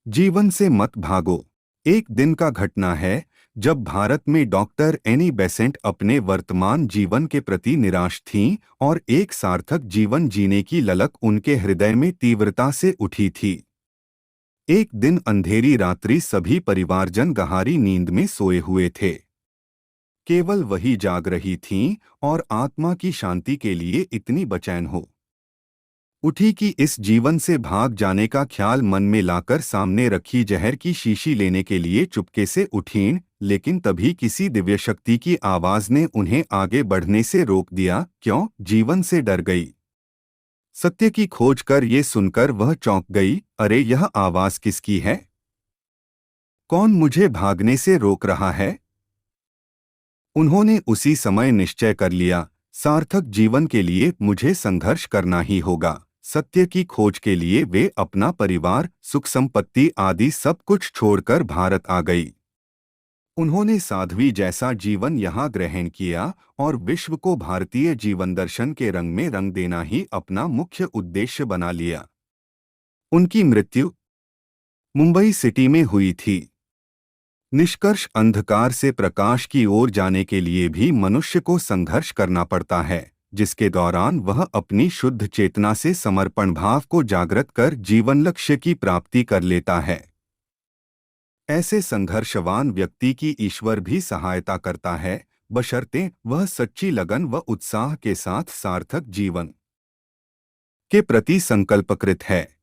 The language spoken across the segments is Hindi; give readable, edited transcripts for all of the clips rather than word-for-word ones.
जीवन से मत भागो। एक दिन का घटना है जब भारत में डॉक्टर एनी बेसेंट अपने वर्तमान जीवन के प्रति निराश थीं और एक सार्थक जीवन जीने की ललक उनके हृदय में तीव्रता से उठी थी। एक दिन अंधेरी रात्रि सभी परिवारजन गहरी नींद में सोए हुए थे। केवल वही जाग रही थीं और आत्मा की शांति के लिए इतनी बेचैन हो उठी कि इस जीवन से भाग जाने का ख्याल मन में लाकर सामने रखी जहर की शीशी लेने के लिए चुपके से उठीं, लेकिन तभी किसी दिव्य शक्ति की आवाज ने उन्हें आगे बढ़ने से रोक दिया। क्यों? जीवन से डर गई। सत्य की खोज कर ये सुनकर वह चौंक गई। अरे, यह आवाज किसकी है? कौन मुझे भागने से रोक रहा है? उन्होंने उसी समय निश्चय कर लिया, सार्थक जीवन के लिए मुझे संघर्ष करना ही होगा। सत्य की खोज के लिए वे अपना परिवार, सुख संपत्ति आदि सब कुछ छोड़कर भारत आ गई। उन्होंने साध्वी जैसा जीवन यहाँ ग्रहण किया और विश्व को भारतीय जीवन दर्शन के रंग में रंग देना ही अपना मुख्य उद्देश्य बना लिया। उनकी मृत्यु मुंबई सिटी में हुई थी। निष्कर्ष, अंधकार से प्रकाश की ओर जाने के लिए भी मनुष्य को संघर्ष करना पड़ता है, जिसके दौरान वह अपनी शुद्ध चेतना से समर्पण भाव को जागृत कर जीवन लक्ष्य की प्राप्ति कर लेता है। ऐसे संघर्षवान व्यक्ति की ईश्वर भी सहायता करता है, बशर्ते वह सच्ची लगन व उत्साह के साथ सार्थक जीवन के प्रति संकल्पकृत है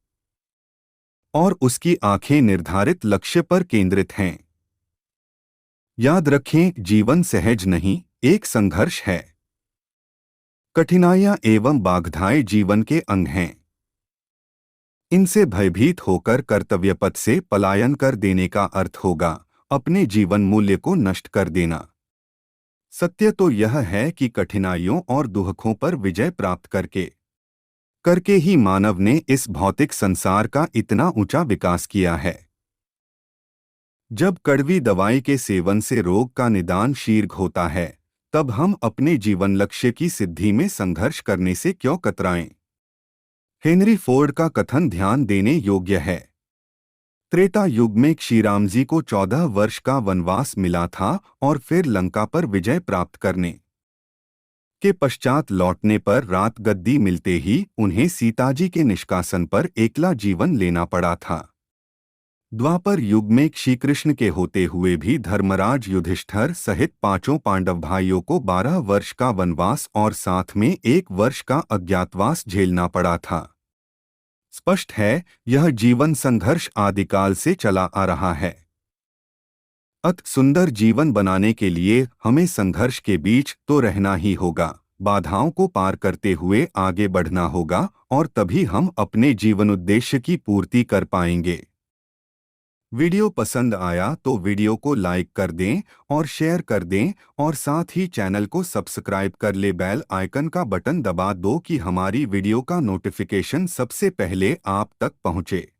और उसकी आंखें निर्धारित लक्ष्य पर केंद्रित हैं। याद रखें, जीवन सहज नहीं, एक संघर्ष है। कठिनाइयां एवं बाधाएं जीवन के अंग हैं। इनसे भयभीत होकर कर्तव्यपथ से पलायन कर देने का अर्थ होगा अपने जीवन मूल्य को नष्ट कर देना। सत्य तो यह है कि कठिनाइयों और दुखों पर विजय प्राप्त करके ही मानव ने इस भौतिक संसार का इतना ऊंचा विकास किया है। जब कड़वी दवाई के सेवन से रोग का निदान शीघ्र होता है, तब हम अपने जीवन लक्ष्य की सिद्धि में संघर्ष करने से क्यों कतराएं? हेनरी फोर्ड का कथन ध्यान देने योग्य है। त्रेता युग में श्रीराम जी को 14 वर्ष का वनवास मिला था और फिर लंका पर विजय प्राप्त करने के पश्चात लौटने पर रात गद्दी मिलते ही उन्हें सीताजी के निष्कासन पर एकला जीवन लेना पड़ा था। द्वापर युग में श्री कृष्ण के होते हुए भी धर्मराज युधिष्ठिर सहित 5 पांडव भाइयों को 12 वर्ष का वनवास और साथ में 1 वर्ष का अज्ञातवास झेलना पड़ा था। स्पष्ट है, यह जीवन संघर्ष आदिकाल से चला आ रहा है। अति सुंदर जीवन बनाने के लिए हमें संघर्ष के बीच तो रहना ही होगा, बाधाओं को पार करते हुए आगे बढ़ना होगा और तभी हम अपने जीवन उद्देश्य की पूर्ति कर पाएंगे। वीडियो पसंद आया तो वीडियो को लाइक कर दें और शेयर कर दें और साथ ही चैनल को सब्सक्राइब कर ले बेल आइकन का बटन दबा दो कि हमारी वीडियो का नोटिफिकेशन सबसे पहले आप तक पहुंचे।